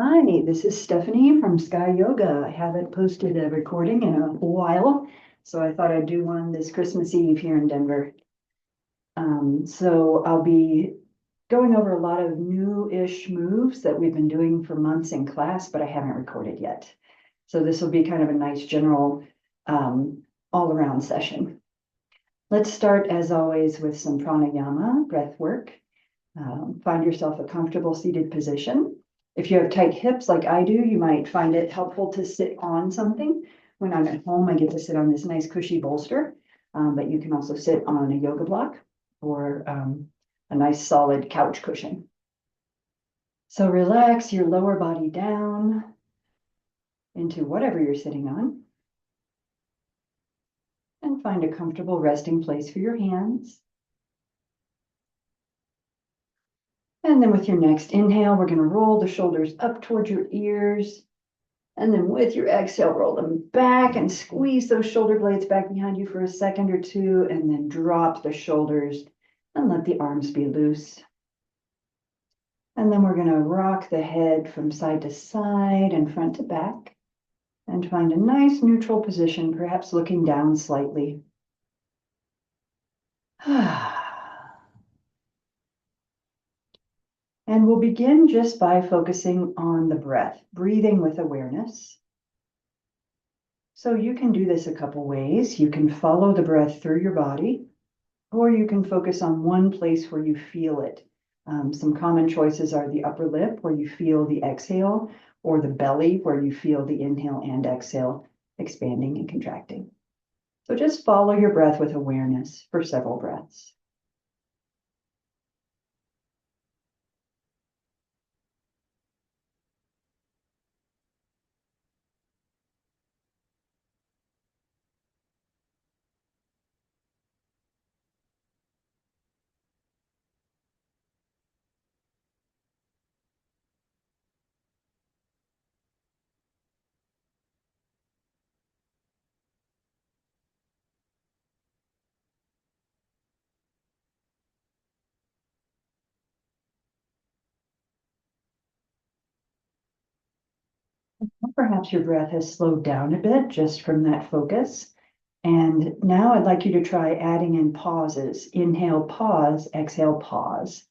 Hi, this is Stephanie from Sky Yoga. I haven't posted a recording in a while, so I thought I'd do one this Christmas Eve here in Denver. So I'll be going over a lot of new-ish moves that we've been doing for months in class, but I haven't recorded yet. So this will be kind of a nice general all-around session. Let's start, as always, with some pranayama, breath work. Find yourself a comfortable seated position. If you have tight hips like I do, you might find it helpful to sit on something. When I'm at home, I get to sit on this nice cushy bolster, but you can also sit on a yoga block or a nice solid couch cushion. So relax your lower body down into whatever you're sitting on and find a comfortable resting place for your hands. And then with your next inhale, we're going to roll the shoulders up towards your ears. And then with your exhale, roll them back and squeeze those shoulder blades back behind you for a second or two, and then drop the shoulders and let the arms be loose. And then we're going to rock the head from side to side and front to back and find a nice neutral position, perhaps looking down slightly. And we'll begin just by focusing on the breath, breathing with awareness. So you can do this a couple ways. You can follow the breath through your body, or you can focus on one place where you feel it. Some common choices are the upper lip, where you feel the exhale, or the belly, where you feel the inhale and exhale expanding and contracting. So just follow your breath with awareness for several breaths. Perhaps your breath has slowed down a bit just from that focus. And now I'd like you to try adding in pauses. Inhale, pause, exhale, pause.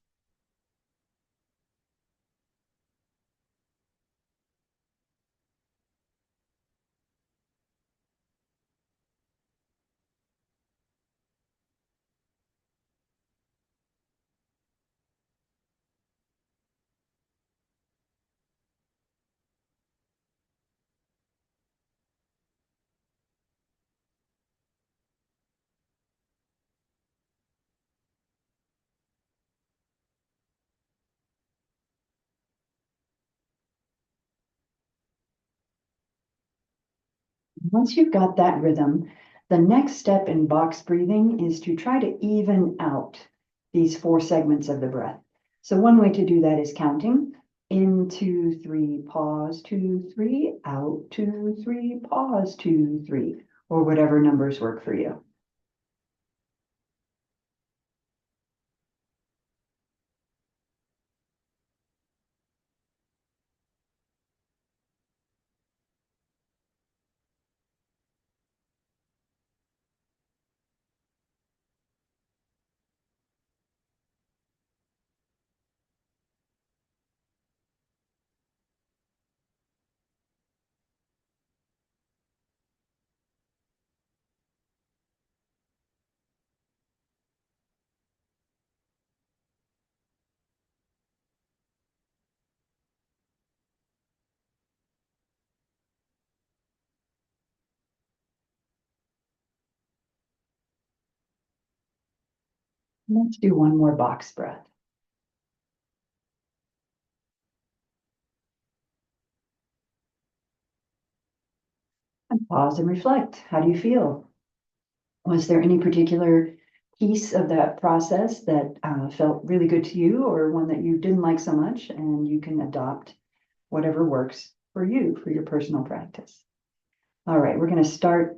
Once you've got that rhythm, the next step in box breathing is to try to even out these four segments of the breath. So one way to do that is counting in, 2, 3, pause, 2, 3, out, 2, 3, pause, 2, 3, or whatever numbers work for you. Let's do one more box breath. And pause and reflect. How do you feel? Was there any particular piece of that process that felt really good to you, or one that you didn't like so much, and you can adopt whatever works for you, for your personal practice. All right, we're going to start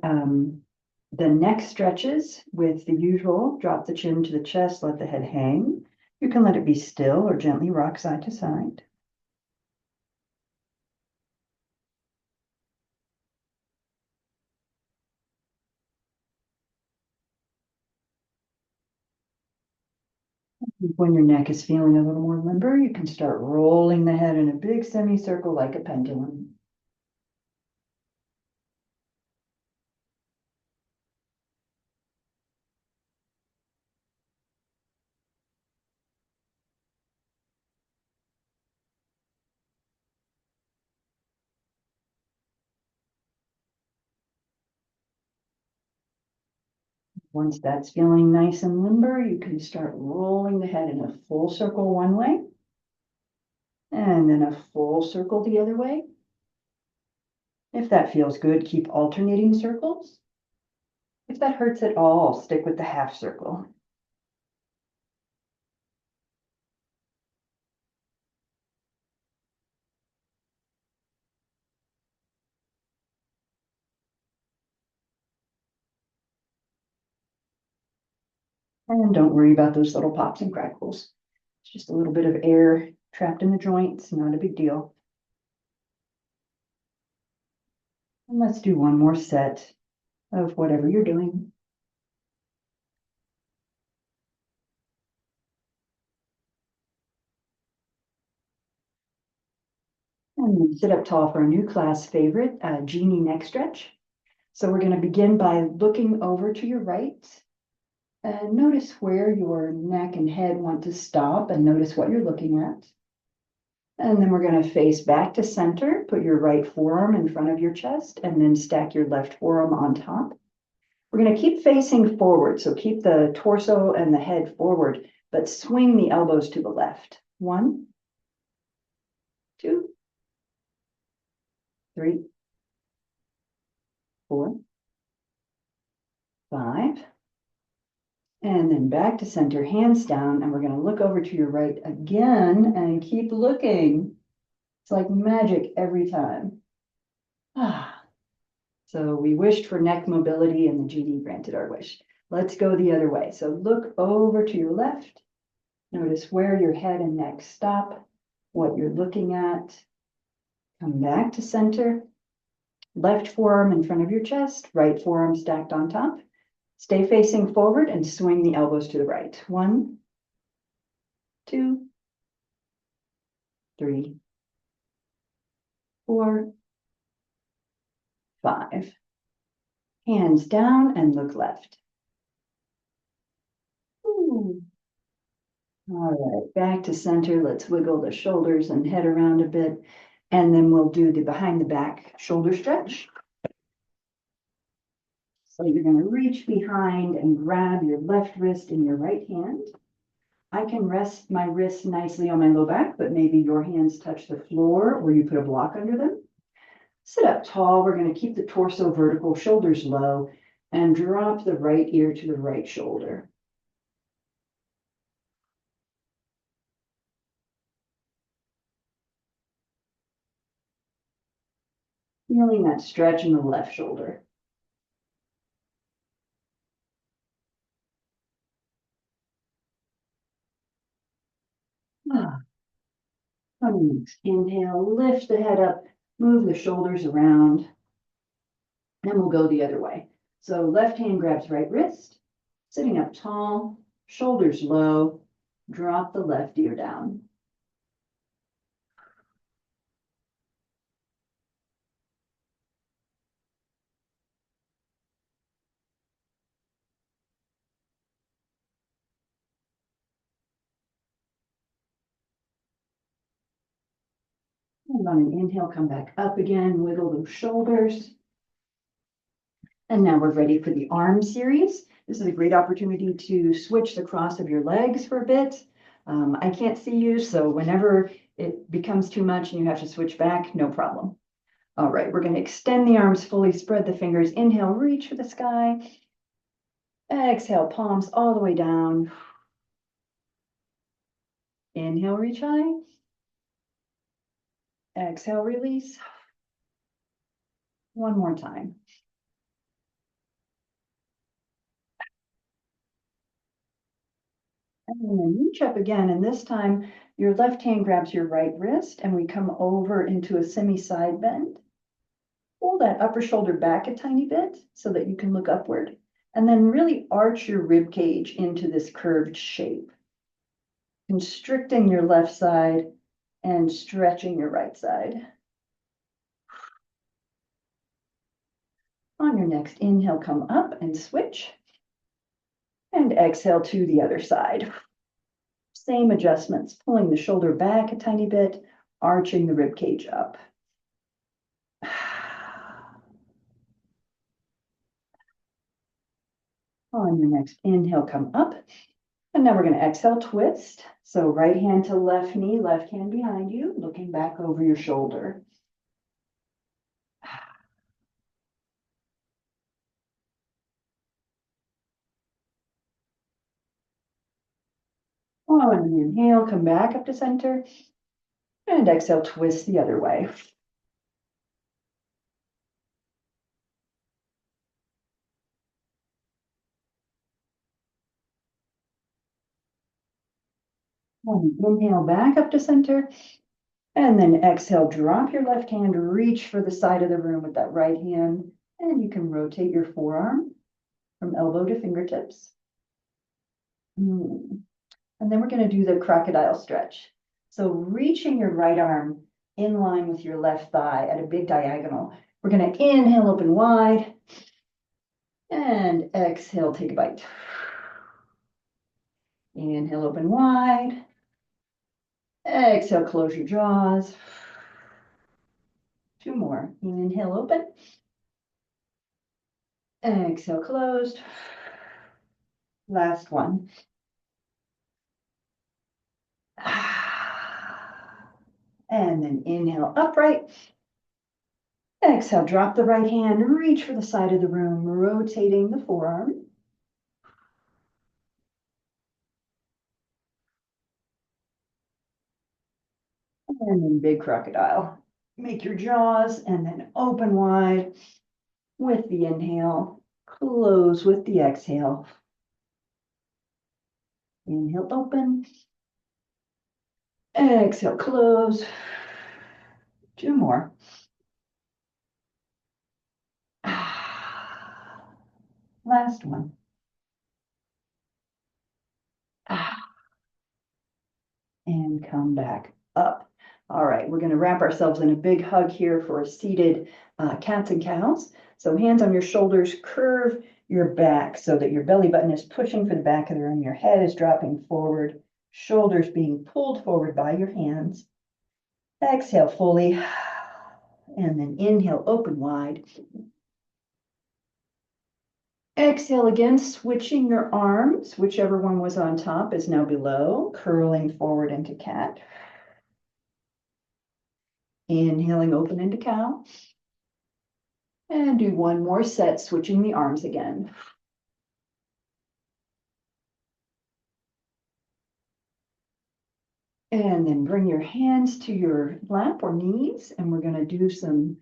the neck stretches with the usual. Drop the chin to the chest, let the head hang. You can let it be still or gently rock side to side. When your neck is feeling a little more limber, you can start rolling the head in a big semicircle like a pendulum. Once that's feeling nice and limber, you can start rolling the head in a full circle one way, and then a full circle the other way. If that feels good, keep alternating circles. If that hurts at all, stick with the half circle. And don't worry about those little pops and crackles. It's just a little bit of air trapped in the joints, not a big deal. And let's do one more set of whatever you're doing. And then sit up tall for a new class favorite, genie neck stretch. So we're going to begin by looking over to your right. And notice where your neck and head want to stop, and notice what you're looking at. And then we're going to face back to center. Put your right forearm in front of your chest, and then stack your left forearm on top. We're going to keep facing forward, so keep the torso and the head forward, but swing the elbows to the left. 1, 2, 3, 4, 5. And then back to center, hands down, and we're going to look over to your right again and keep looking. It's like magic every time. So we wished for neck mobility, and the genie granted our wish. Let's go the other way. So look over to your left. Notice where your head and neck stop, what you're looking at. Come back to center. Left forearm in front of your chest, right forearm stacked on top. Stay facing forward and swing the elbows to the right. 1, 2, 3, 4, 5. Hands down and look left. Ooh. All right, back to center. Let's wiggle the shoulders and head around a bit. And then we'll do the behind the back shoulder stretch. So you're going to reach behind and grab your left wrist in your right hand. I can rest my wrists nicely on my low back, but maybe your hands touch the floor or you put a block under them. Sit up tall. We're going to keep the torso vertical, shoulders low, and drop the right ear to the right shoulder. Feeling that stretch in the left shoulder. Inhale, lift the head up, move the shoulders around, and we'll go the other way. So left hand grabs right wrist, sitting up tall, shoulders low, drop the left ear down. And on an inhale, come back up again, wiggle those shoulders. And now we're ready for the arm series. This is a great opportunity to switch the cross of your legs for a bit. I can't see you, so whenever it becomes too much and you have to switch back, no problem. All right, we're going to extend the arms fully, spread the fingers. Inhale, reach for the sky. Exhale, palms all the way down. Inhale, reach high. Exhale, release. One more time. And then reach up again, and this time your left hand grabs your right wrist, and we come over into a semi-side bend. Pull that upper shoulder back a tiny bit so that you can look upward, and then really arch your rib cage into this curved shape. constricting your left side and stretching your right side. On your next inhale, come up and switch. And exhale to the other side. Same adjustments, pulling the shoulder back a tiny bit, arching the rib cage up. On your next inhale, come up. And now we're going to exhale, twist. So right hand to left knee, left hand behind you, looking back over your shoulder. On an inhale, come back up to center. And exhale, twist the other way. Inhale back up to center. And then exhale, drop your left hand, reach for the side of the room with that right hand. And you can rotate your forearm from elbow to fingertips. And then we're going to do the crocodile stretch. So reaching your right arm in line with your left thigh at a big diagonal. We're going to inhale, open wide. And exhale, take a bite. Inhale, open wide. Exhale, close your jaws. 2 more. Inhale, open. Exhale, closed. Last one. And then inhale, upright. Exhale, drop the right hand, reach for the side of the room, rotating the forearm. And then big crocodile. Make your jaws and then open wide with the inhale, close with the exhale. Inhale, open. Exhale, close. 2 more. Last one. And come back up. All right, we're going to wrap ourselves in a big hug here for a seated cats and cows. So hands on your shoulders, curve your back so that your belly button is pushing for the back of the room. Your head is dropping forward, shoulders being pulled forward by your hands. Exhale fully, and then inhale, open wide. Exhale again, switching your arms, whichever one was on top is now below, curling forward into cat. Inhaling, open into cow. And do 1 more set, switching the arms again. And then bring your hands to your lap or knees, and we're going to do some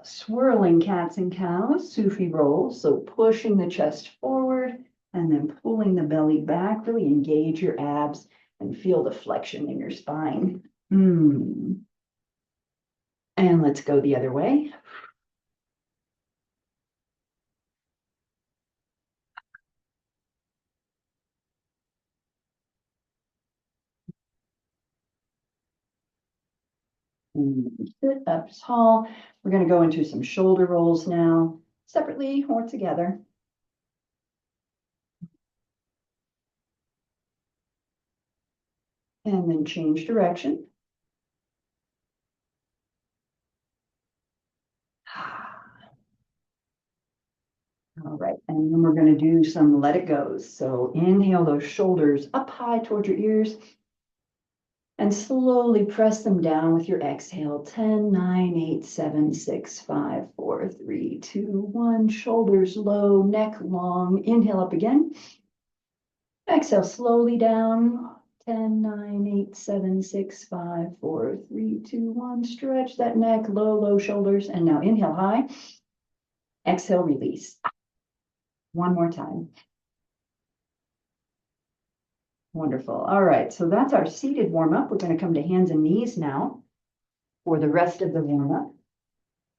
swirling cats and cows, Sufi rolls. So pushing the chest forward and then pulling the belly back, really engage your abs and feel the flexion in your spine. And let's go the other way. Sit up tall. We're going to go into some shoulder rolls now, separately or together. And then change direction. All right, and then we're going to do some let it goes. So inhale those shoulders up high toward your ears. And slowly press them down with your exhale. 10, 9, 8, 7, 6, 5, 4, 3, 2, 1. Shoulders low, neck long. Inhale up again. Exhale slowly down. 10, 9, 8, 7, 6, 5, 4, 3, 2, 1. Stretch that neck, low, low shoulders. And now inhale high. Exhale, release. 1 more time. Wonderful. All right, so that's our seated warm-up. We're going to come to hands and knees now for the rest of the warm-up.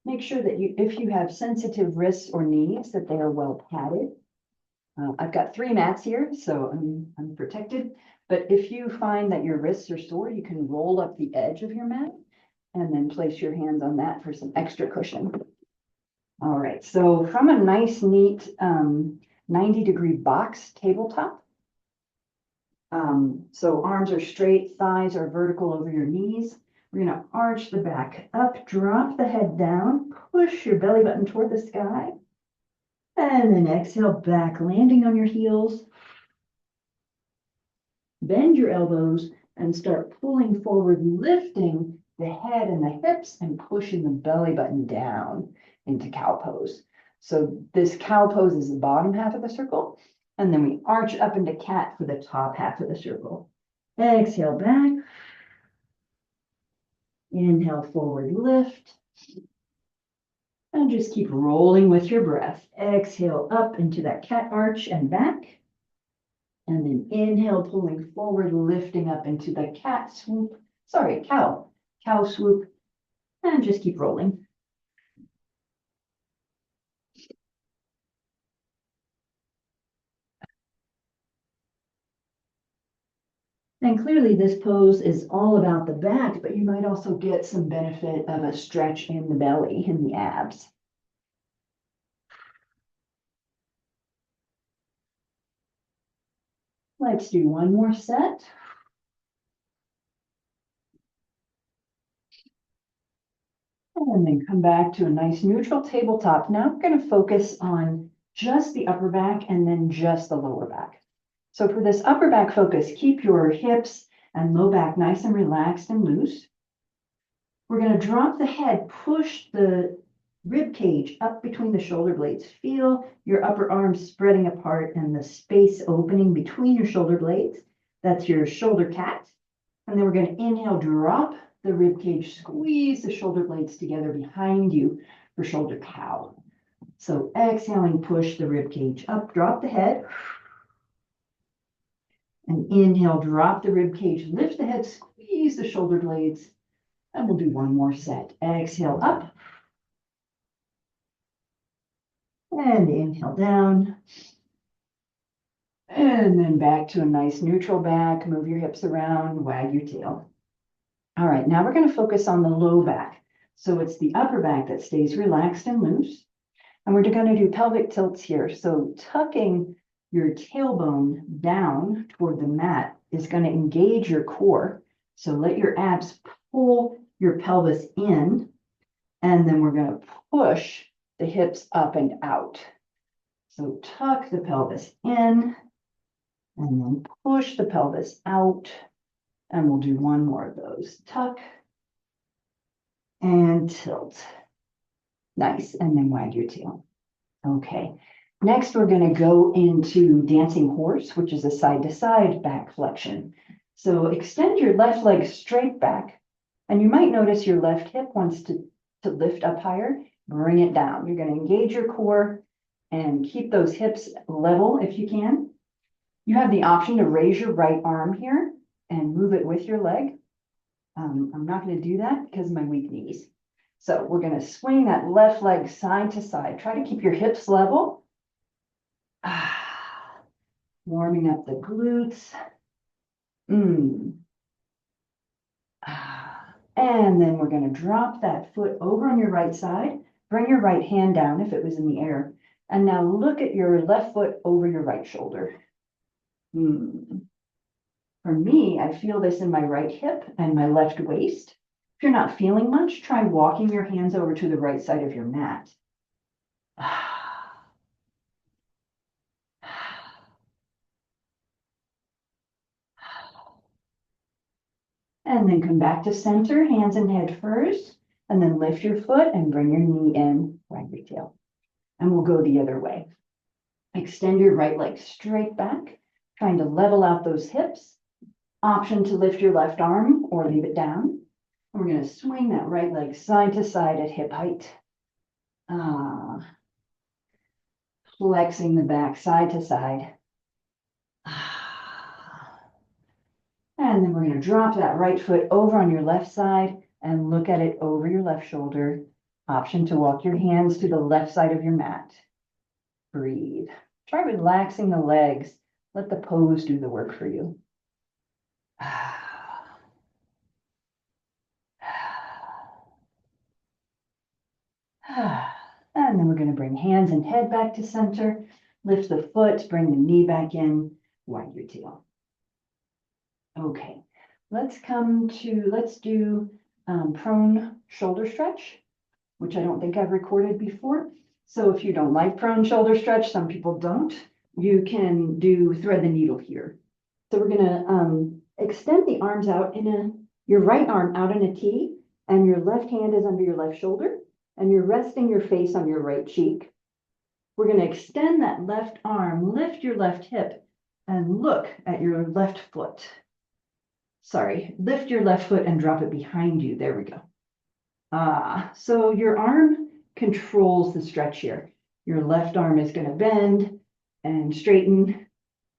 Make sure that if you have sensitive wrists or knees, that they are well padded. I've got 3 mats here, so I'm protected. But if you find that your wrists are sore, you can roll up the edge of your mat and then place your hands on that for some extra cushion. All right, so from a nice, neat 90-degree box tabletop. So arms are straight, thighs are vertical over your knees. We're gonna arch the back up, drop the head down, push your belly button toward the sky. And then exhale back, landing on your heels. Bend your elbows and start pulling forward, lifting the head and the hips and pushing the belly button down into cow pose. So this cow pose is the bottom half of the circle. And then we arch up into cat for the top half of the circle. Exhale back. Inhale, forward lift. And just keep rolling with your breath. Exhale up into that cat arch and back. And then inhale, pulling forward, lifting up into the cat swoop. Sorry, cow swoop. And just keep rolling. And clearly this pose is all about the back, but you might also get some benefit of a stretch in the belly, in the abs. Let's do one more set. And then come back to a nice neutral tabletop. Now we're going to focus on just the upper back and then just the lower back. So for this upper back focus, keep your hips and low back nice and relaxed and loose. We're going to drop the head, push the rib cage up between the shoulder blades. Feel your upper arms spreading apart and the space opening between your shoulder blades. That's your shoulder cat. And then we're going to inhale, drop the rib cage, squeeze the shoulder blades together behind you for shoulder cow. So exhaling, push the rib cage up, drop the head. And inhale, drop the rib cage, lift the head, squeeze the shoulder blades. And we'll do one more set. Exhale up. And inhale down. And then back to a nice neutral back. Move your hips around, wag your tail. All right, now we're going to focus on the low back. So it's the upper back that stays relaxed and loose. And we're going to do pelvic tilts here. So tucking your tailbone down toward the mat is going to engage your core. So let your abs pull your pelvis in, and then we're going to push the hips up and out. So tuck the pelvis in, and then push the pelvis out. And we'll do one more of those. Tuck and tilt. Nice. And then wag your tail. Okay. Next, we're going to go into dancing horse, which is a side-to-side back flexion. So extend your left leg straight back. And you might notice your left hip wants to lift up higher. Bring it down. You're going to engage your core and keep those hips level if you can. You have the option to raise your right arm here and move it with your leg. I'm not going to do that because of my weak knees. So we're going to swing that left leg side to side. Try to keep your hips level. Warming up the glutes. And then we're going to drop that foot over on your right side. Bring your right hand down if it was in the air. And now look at your left foot over your right shoulder. For me, I feel this in my right hip and my left waist. If you're not feeling much, try walking your hands over to the right side of your mat. And then come back to center, hands and head first, and then lift your foot and bring your knee in, wag your tail. And we'll go the other way. Extend your right leg straight back, trying to level out those hips. Option to lift your left arm or leave it down. And we're going to swing that right leg side to side at hip height. Flexing the back side to side. And then we're going to drop that right foot over on your left side and look at it over your left shoulder. Option to walk your hands to the left side of your mat. Breathe. Try relaxing the legs. Let the pose do the work for you. And then we're going to bring hands and head back to center. Lift the foot, bring the knee back in, wag your tail. Okay, let's do prone shoulder stretch, which I don't think I've recorded before. So if you don't like prone shoulder stretch, some people don't, you can do thread the needle here. So we're gonna extend the arms out your right arm out in a T, and your left hand is under your left shoulder, and you're resting your face on your right cheek. We're gonna extend that left arm, lift your left hip, and look at your left foot. Sorry, lift your left foot and drop it behind you. There we go. So your arm controls the stretch here. Your left arm is going to bend and straighten,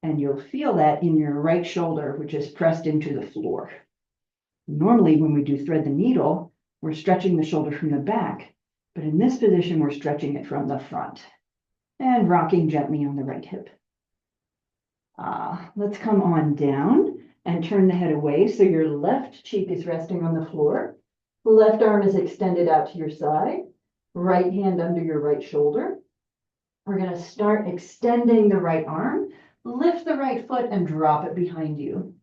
and you'll feel that in your right shoulder, which is pressed into the floor. Normally, when we do thread the needle, we're stretching the shoulder from the back, but in this position, we're stretching it from the front and rocking gently on the right hip. Let's come on down and turn the head away. So your left cheek is resting on the floor. Left arm is extended out to your side. Right hand under your right shoulder. We're going to start extending the right arm. Lift the right foot and drop it behind you.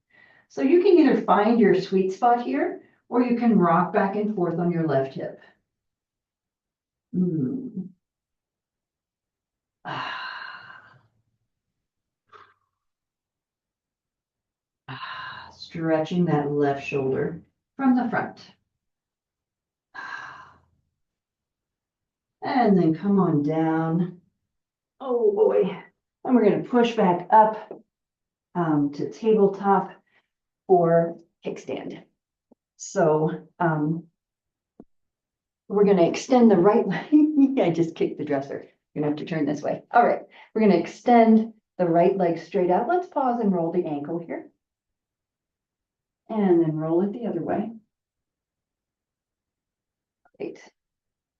So you can either find your sweet spot here, or you can rock back and forth on your left hip. Stretching that left shoulder from the front. And then come on down. Oh boy. And we're going to push back up to tabletop or kickstand. So we're going to extend the right leg. I just kicked the dresser. You're going to have to turn this way. All right. We're going to extend the right leg straight out. Let's pause and roll the ankle here. And then roll it the other way. Great.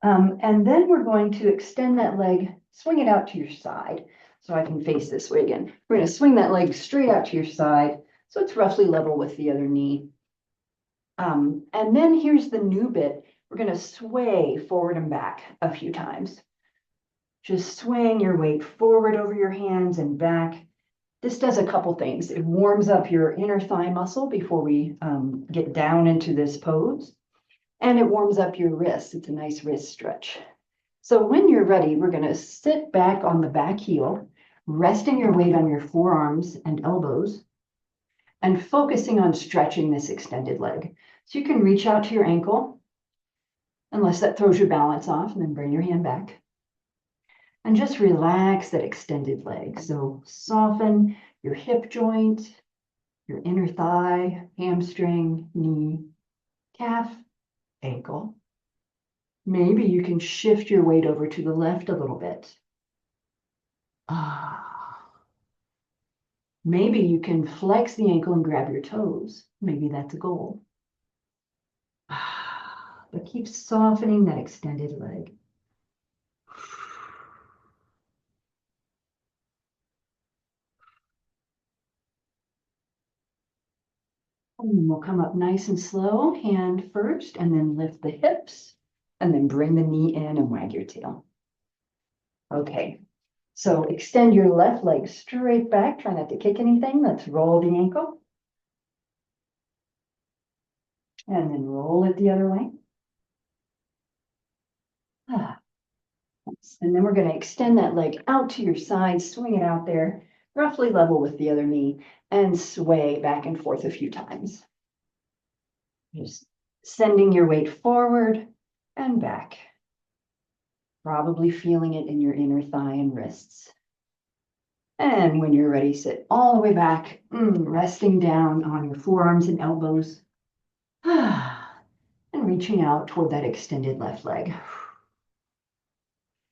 And then we're going to extend that leg, swing it out to your side. So I can face this way again. We're going to swing that leg straight out to your side, so it's roughly level with the other knee. And then here's the new bit. We're going to sway forward and back a few times. Just swing your weight forward over your hands and back. This does a couple things. It warms up your inner thigh muscle before we get down into this pose. And it warms up your wrists. It's a nice wrist stretch. So when you're ready, we're going to sit back on the back heel, resting your weight on your forearms and elbows, and focusing on stretching this extended leg. So you can reach out to your ankle, unless that throws your balance off, and then bring your hand back. And just relax that extended leg. So soften your hip joint, your inner thigh, hamstring, knee, calf, ankle. Maybe you can shift your weight over to the left a little bit. Maybe you can flex the ankle and grab your toes. Maybe that's a goal. But keep softening that extended leg. And we'll come up nice and slow, hand first, and then lift the hips, and then bring the knee in and wag your tail. Okay, so extend your left leg straight back. Try not to kick anything. Let's roll the ankle. And then roll it the other way. And then we're going to extend that leg out to your side, swing it out there, roughly level with the other knee, and sway back and forth a few times. Just sending your weight forward and back. Probably feeling it in your inner thigh and wrists. And when you're ready, sit all the way back, resting down on your forearms and elbows. And reaching out toward that extended left leg.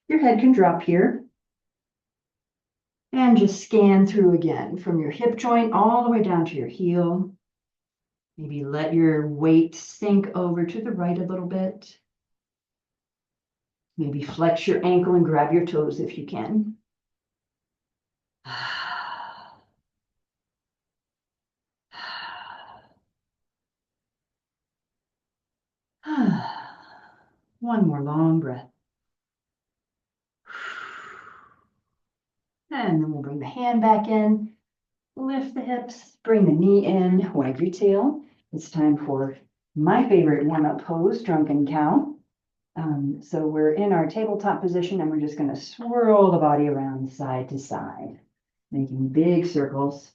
Your head can drop here. And just scan through again from your hip joint all the way down to your heel. Maybe let your weight sink over to the right a little bit. Maybe flex your ankle and grab your toes if you can. One more long breath. And then we'll bring the hand back in, lift the hips, bring the knee in, wag your tail. It's time for my favorite warm-up pose, drunken cow. So we're in our tabletop position and we're just going to swirl the body around side to side, making big circles.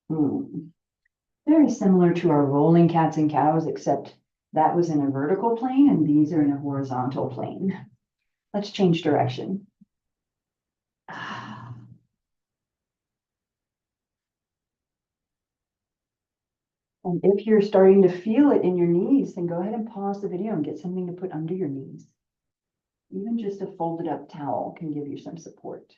Very similar to our rolling cats and cows, except that was in a vertical plane and these are in a horizontal plane. Let's change direction. And if you're starting to feel it in your knees, then go ahead and pause the video and get something to put under your knees. Even just a folded up towel can give you some support.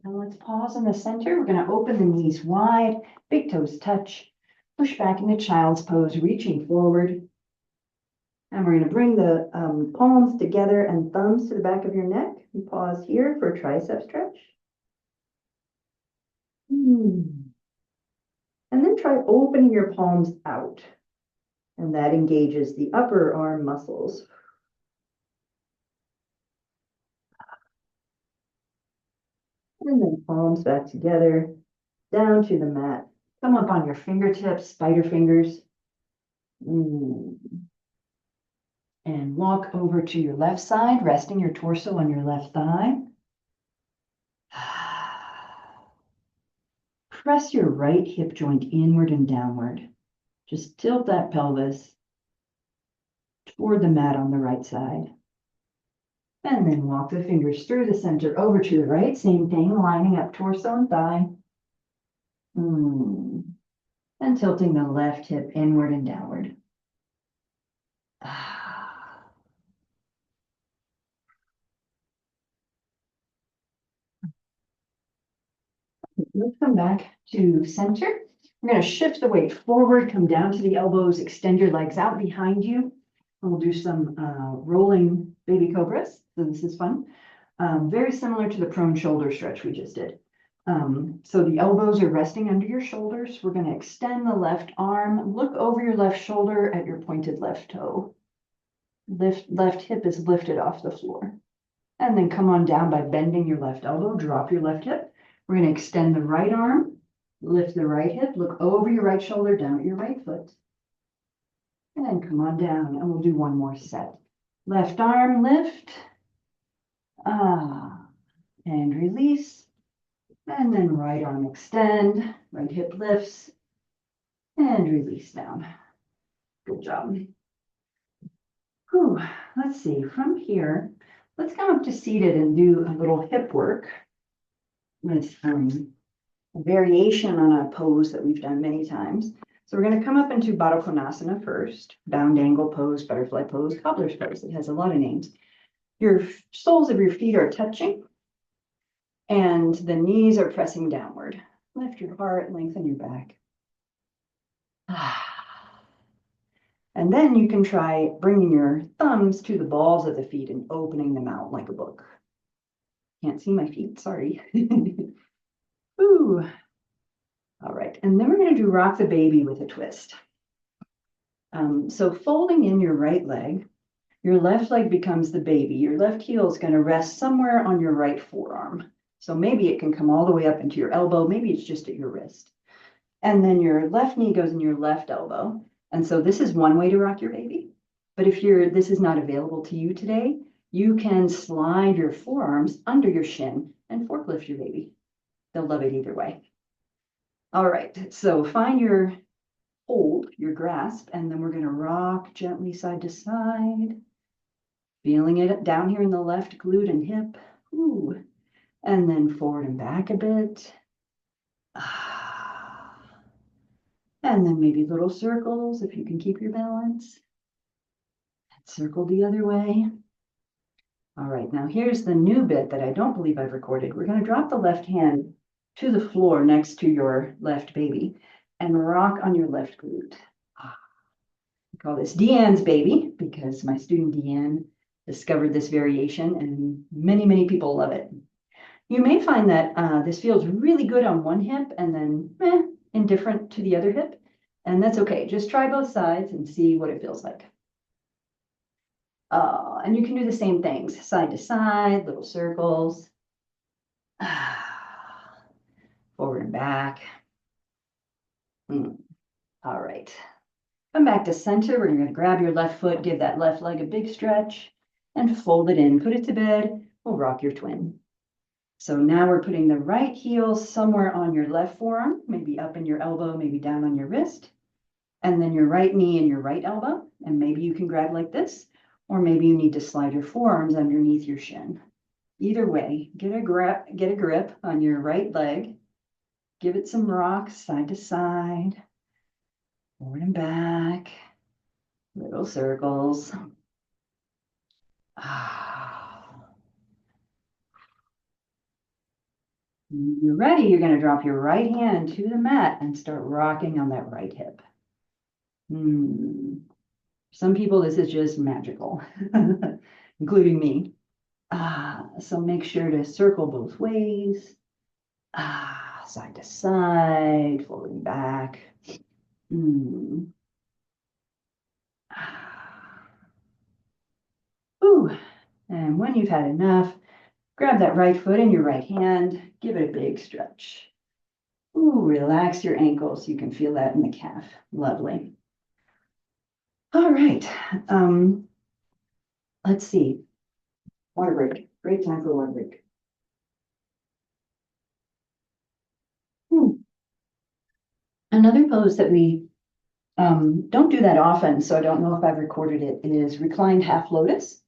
Now let's pause in the center. We're going to open the knees wide, big toes touch, push back into child's pose, reaching forward. And we're going to bring the palms together and thumbs to the back of your neck. And pause here for a tricep stretch. And then try opening your palms out. And that engages the upper arm muscles. And then palms back together, down to the mat. Come up on your fingertips, spider fingers. And walk over to your left side, resting your torso on your left thigh. Press your right hip joint inward and downward. Just tilt that pelvis toward the mat on the right side. And then walk the fingers through the center over to the right. Same thing, lining up torso and thigh. And tilting the left hip inward and downward. Let's come back to center. We're going to shift the weight forward, come down to the elbows, extend your legs out behind you. And we'll do some rolling baby cobras. So this is fun. Very similar to the prone shoulder stretch we just did. So the elbows are resting under your shoulders. We're going to extend the left arm, look over your left shoulder at your pointed left toe. Left hip is lifted off the floor. And then come on down by bending your left elbow, drop your left hip. We're going to extend the right arm, lift the right hip, look over your right shoulder, down at your right foot. And then come on down, and we'll do one more set. Left arm, lift. And release. And then right arm extend, right hip lifts. And release down. Good job. Let's see, from here, let's come up to seated and do a little hip work with a variation on a pose that we've done many times. So we're going to come up into Baddha Konasana first, bound angle pose, butterfly pose, cobbler's pose. It has a lot of names. Your soles of your feet are touching and the knees are pressing downward. Lift your heart, lengthen your back. And then you can try bringing your thumbs to the balls of the feet and opening them out like a book. Can't see my feet, sorry. All right, and then we're going to do rock the baby with a twist. So folding in your right leg, your left leg becomes the baby. Your left heel is going to rest somewhere on your right forearm. So maybe it can come all the way up into your elbow. Maybe it's just at your wrist. And then your left knee goes in your left elbow. And so this is one way to rock your baby. But if this is not available to you today, you can slide your forearms under your shin and forklift your baby. They'll love it either way. All right, so find your hold, your grasp, and then we're going to rock gently side to side, feeling it down here in the left glute and hip. And then forward and back a bit. And then maybe little circles if you can keep your balance. Circle the other way. All right, now here's the new bit that I don't believe I've recorded. We're going to drop the left hand to the floor next to your left baby and rock on your left glute. I call this Deanne's baby because my student Deanne discovered this variation and many, many people love it. You may find that this feels really good on one hip and then indifferent to the other hip. And that's okay. Just try both sides and see what it feels like. And you can do the same things, side to side, little circles. Forward and back. All right. Come back to center. We're going to grab your left foot, give that left leg a big stretch, and fold it in. Put it to bed. We'll rock your twin. So now we're putting the right heel somewhere on your left forearm, maybe up in your elbow, maybe down on your wrist, and then your right knee and your right elbow. And maybe you can grab like this, or maybe you need to slide your forearms underneath your shin. Either way, get a grip on your right leg. Give it some rocks side to side, forward and back, little circles. When you're ready, you're going to drop your right hand to the mat and start rocking on that right hip. Some people, this is just magical, including me. So make sure to circle both ways. Side to side, forward and back. Ooh. And when you've had enough, grab that right foot in your right hand, give it a big stretch. Ooh, relax your ankles. You can feel that in the calf. Lovely. All right. Let's see. Water break. Great time for water break. Another pose that we don't do that often, so I don't know if I've recorded it, is reclined half lotus.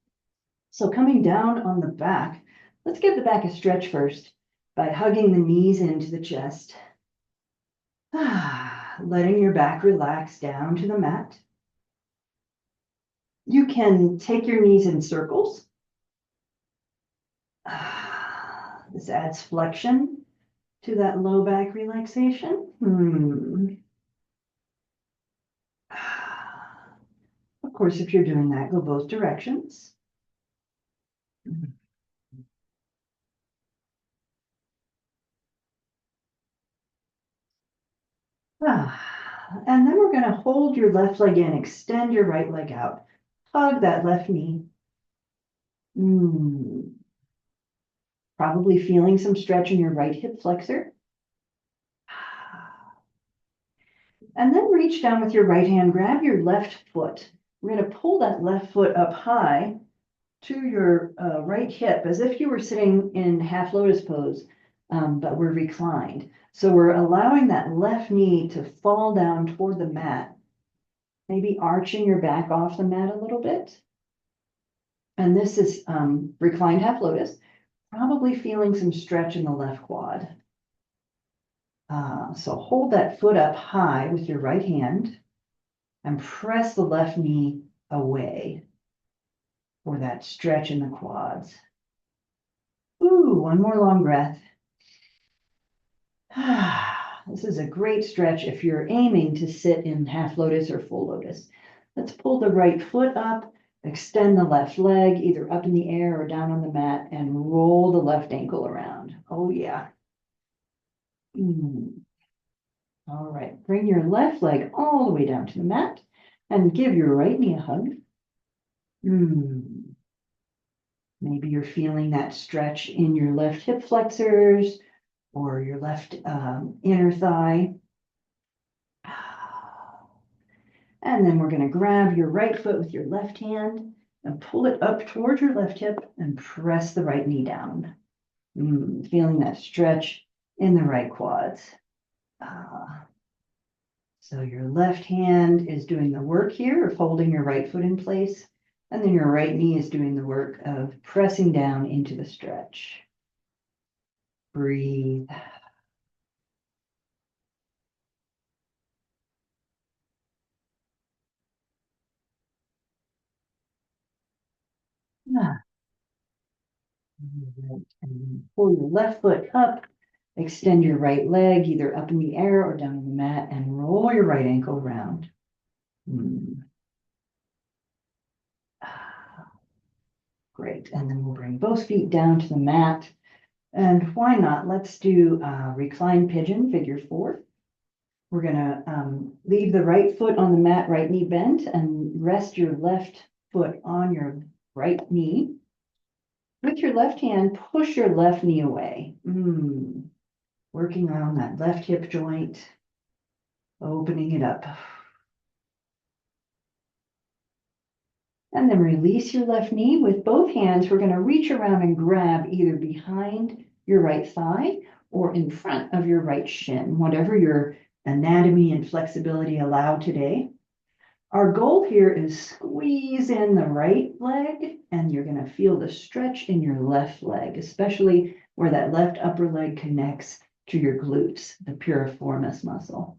So coming down on the back, let's give the back a stretch first by hugging the knees into the chest. Letting your back relax down to the mat. You can take your knees in circles. This adds flexion to that low back relaxation. Of course, if you're doing that, go both directions. And then we're going to hold your left leg in, extend your right leg out. Hug that left knee. Probably feeling some stretch in your right hip flexor. And then reach down with your right hand, grab your left foot. We're going to pull that left foot up high to your right hip as if you were sitting in half lotus pose, but we're reclined. So we're allowing that left knee to fall down toward the mat, maybe arching your back off the mat a little bit. And this is reclined half lotus, probably feeling some stretch in the left quad. So hold that foot up high with your right hand and press the left knee away for that stretch in the quads. Ooh, one more long breath. This is a great stretch if you're aiming to sit in half lotus or full lotus. Let's pull the right foot up, extend the left leg either up in the air or down on the mat, and roll the left ankle around. Oh, yeah. All right, bring your left leg all the way down to the mat and give your right knee a hug. Maybe you're feeling that stretch in your left hip flexors or your left inner thigh. And then we're going to grab your right foot with your left hand and pull it up towards your left hip and press the right knee down. Feeling that stretch in the right quads. So your left hand is doing the work here of holding your right foot in place, and then your right knee is doing the work of pressing down into the stretch. Breathe. And pull your left foot up, extend your right leg either up in the air or down on the mat, and roll your right ankle around. Great. And then we'll bring both feet down to the mat. And why not? Let's do recline pigeon, figure 4. We're gonna leave the right foot on the mat, right knee bent, and rest your left foot on your right knee. With your left hand, push your left knee away. Working on that left hip joint, opening it up. And then release your left knee with both hands. We're going to reach around and grab either behind your right thigh or in front of your right shin, whatever your anatomy and flexibility allow today. Our goal here is squeeze in the right leg, and you're going to feel the stretch in your left leg, especially where that left upper leg connects to your glutes, the piriformis muscle.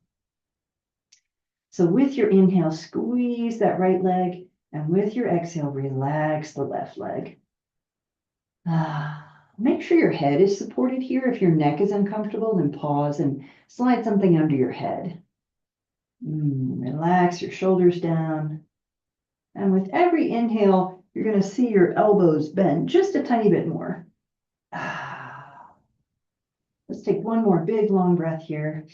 So with your inhale, squeeze that right leg, and with your exhale, relax the left leg. Make sure your head is supported here. If your neck is uncomfortable, then pause and slide something under your head. Relax your shoulders down. And with every inhale, you're going to see your elbows bend just a tiny bit more. Let's take one more big, long breath here.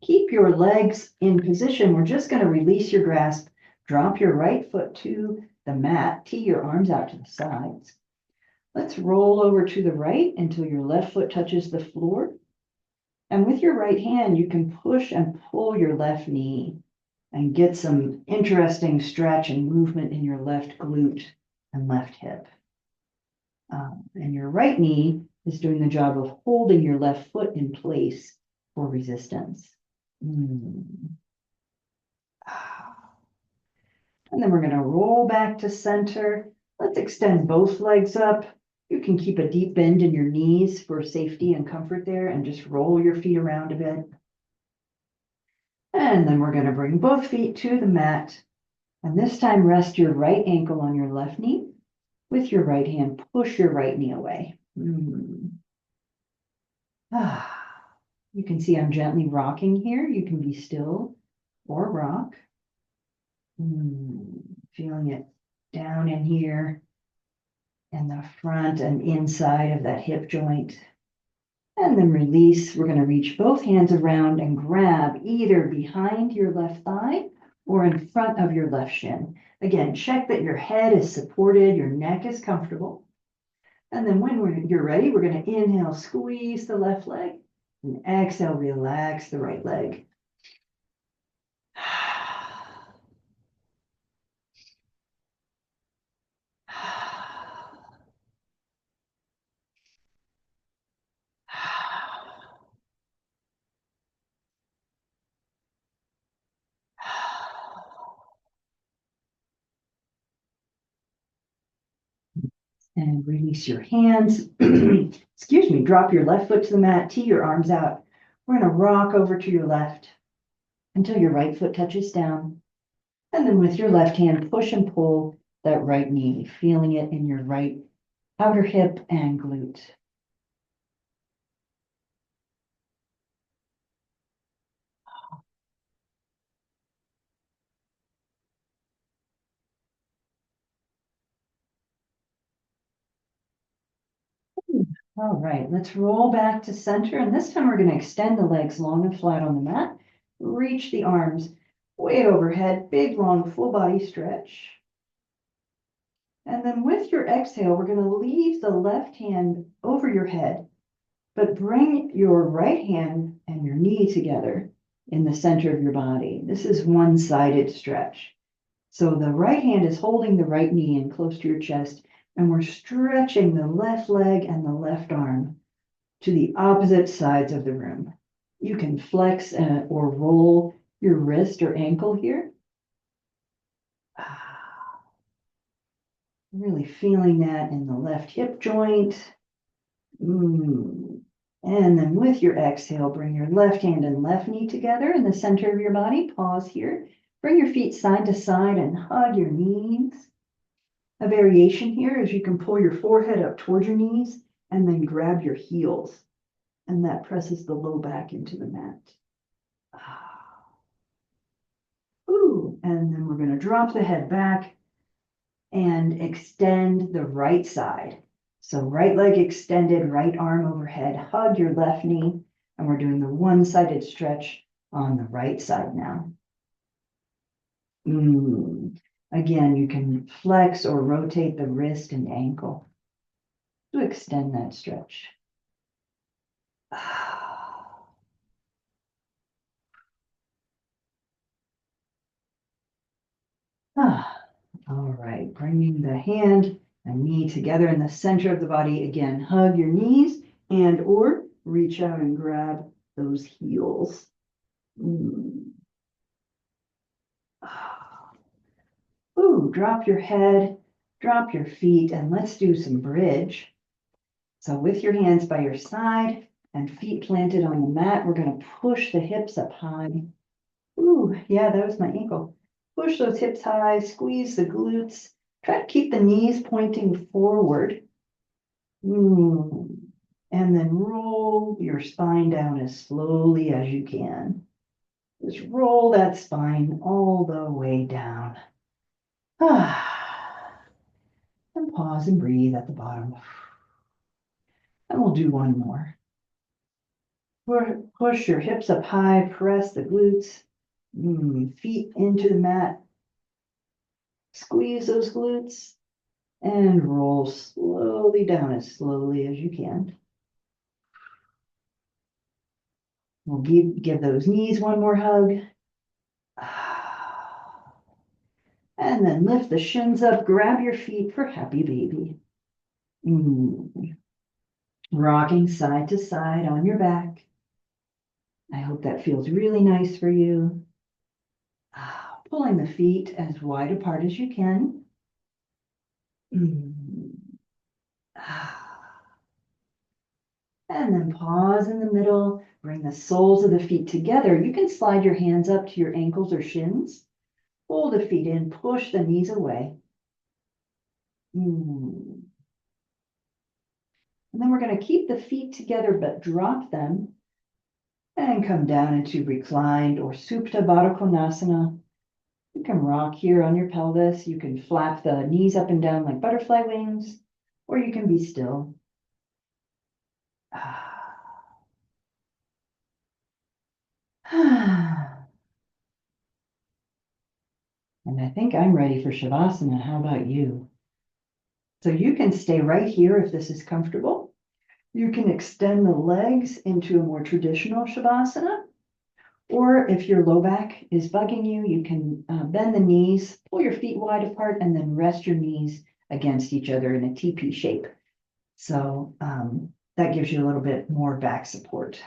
Keep your legs in position. We're just going to release your grasp. Drop your right foot to the mat. Tee your arms out to the sides. Let's roll over to the right until your left foot touches the floor. And with your right hand, you can push and pull your left knee and get some interesting stretch and movement in your left glute and left hip. And your right knee is doing the job of holding your left foot in place for resistance. And then we're going to roll back to center. Let's extend both legs up. You can keep a deep bend in your knees for safety and comfort there, and just roll your feet around a bit. And then we're going to bring both feet to the mat. And this time, rest your right ankle on your left knee. With your right hand, push your right knee away. You can see I'm gently rocking here. You can be still or rock. Feeling it down in here and the front and inside of that hip joint. And then release. We're going to reach both hands around and grab either behind your left thigh or in front of your left shin. Again, check that your head is supported, your neck is comfortable. And then when you're ready, we're going to inhale, squeeze the left leg, and exhale, relax the right leg. And release your hands. Excuse me, drop your left foot to the mat, tee your arms out. We're going to rock over to your left until your right foot touches down. And then with your left hand, push and pull that right knee, feeling it in your right outer hip and glute. All right, let's roll back to center. And this time we're going to extend the legs long and flat on the mat. Reach the arms way overhead, big, long, full body stretch. And then with your exhale, we're going to leave the left hand over your head, but bring your right hand and your knee together in the center of your body. This is one-sided stretch. So the right hand is holding the right knee in close to your chest, and we're stretching the left leg and the left arm to the opposite sides of the room. You can flex or roll your wrist or ankle here. Really feeling that in the left hip joint. And then with your exhale, bring your left hand and left knee together in the center of your body. Pause here. Bring your feet side to side and hug your knees. A variation here is you can pull your forehead up towards your knees and then grab your heels. And that presses the low back into the mat. And then we're going to drop the head back. and extend the right side. So right leg extended, right arm overhead, hug your left knee, and we're doing the one-sided stretch on the right side now. Again, you can flex or rotate the wrist and ankle to extend that stretch. All right, bringing the hand and knee together in the center of the body. Again, hug your knees and or reach out and grab those heels. Ooh, drop your head, drop your feet, and let's do some bridge. So with your hands by your side and feet planted on the mat, we're going to push the hips up high. Ooh, yeah, that was my ankle. Push those hips high, squeeze the glutes. Try to keep the knees pointing forward. And then roll your spine down as slowly as you can. Just roll that spine all the way down. And pause and breathe at the bottom. And we'll do one more. Push your hips up high, press the glutes, feet into the mat. Squeeze those glutes and roll slowly down as slowly as you can. We'll give those knees one more hug. And then lift the shins up, grab your feet for happy baby. Rocking side to side on your back. I hope that feels really nice for you. Pulling the feet as wide apart as you can. And then pause in the middle, bring the soles of the feet together. You can slide your hands up to your ankles or shins. Pull the feet in, push the knees away. And then we're going to keep the feet together, but drop them and come down into reclined or Supta Baddha Konasana. You can rock here on your pelvis. You can flap the knees up and down like butterfly wings, or you can be still. And I think I'm ready for Shavasana. How about you? So you can stay right here if this is comfortable. You can extend the legs into a more traditional Shavasana. Or if your low back is bugging you, you can bend the knees, pull your feet wide apart, and then rest your knees against each other in a TP shape. So that gives you a little bit more back support.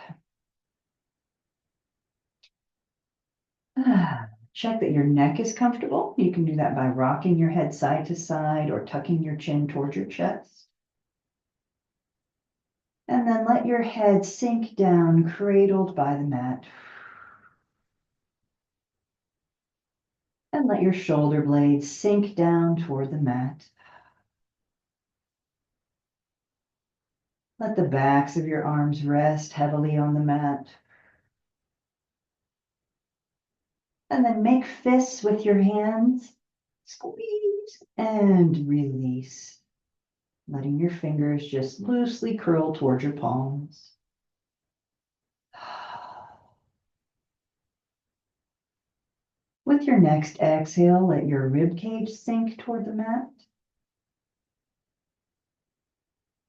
Check that your neck is comfortable. You can do that by rocking your head side to side or tucking your chin towards your chest. And then let your head sink down, cradled by the mat. And let your shoulder blades sink down toward the mat. Let the backs of your arms rest heavily on the mat. And then make fists with your hands. Squeeze and release. Letting your fingers just loosely curl towards your palms. With your next exhale, let your rib cage sink toward the mat.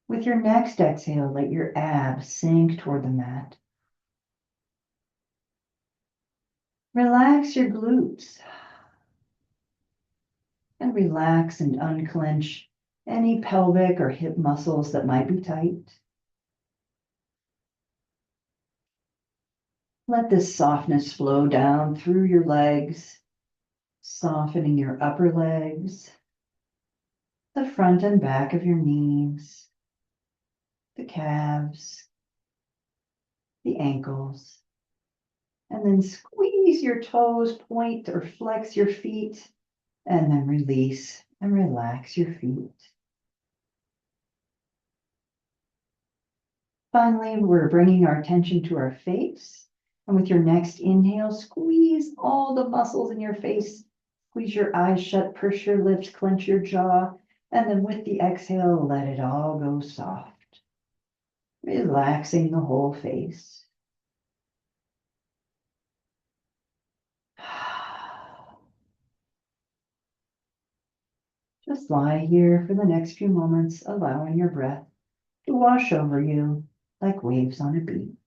With your next exhale, let your abs sink toward the mat. Relax your glutes. And relax and unclench any pelvic or hip muscles that might be tight. Let this softness flow down through your legs, softening your upper legs, the front and back of your knees, the calves, the ankles, and then squeeze your toes, point or flex your feet, and then release and relax your feet. Finally, we're bringing our attention to our face. And with your next inhale, squeeze all the muscles in your face, Squeeze your eyes shut, purse your lips, clench your jaw, and then with the exhale, let it all go soft, relaxing the whole face. Just lie here for the next few moments, allowing your breath to wash over you like waves on a beach.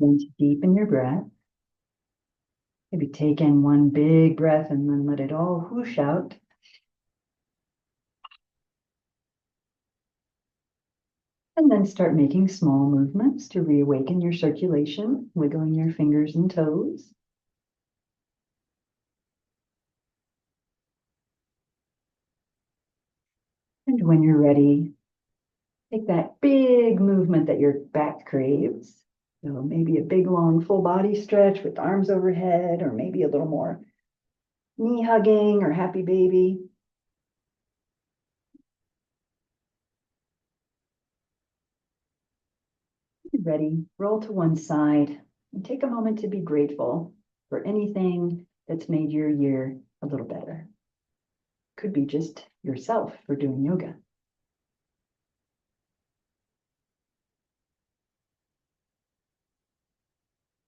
Then to deepen your breath, maybe take in one big breath and then let it all whoosh out. And then start making small movements to reawaken your circulation, wiggling your fingers and toes. And when you're ready, take that big movement that your back craves. So maybe a big, long, full body stretch with arms overhead, or maybe a little more knee hugging or happy baby. Ready, roll to one side and take a moment to be grateful for anything that's made your year a little better. Could be just yourself for doing yoga.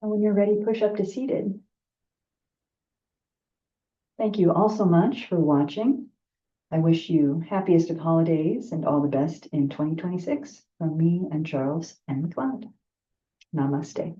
And when you're ready, push up to seated. Thank you all so much for watching. I wish you happiest of holidays and all the best in 2026 from me and Charles and McLeod. Namaste.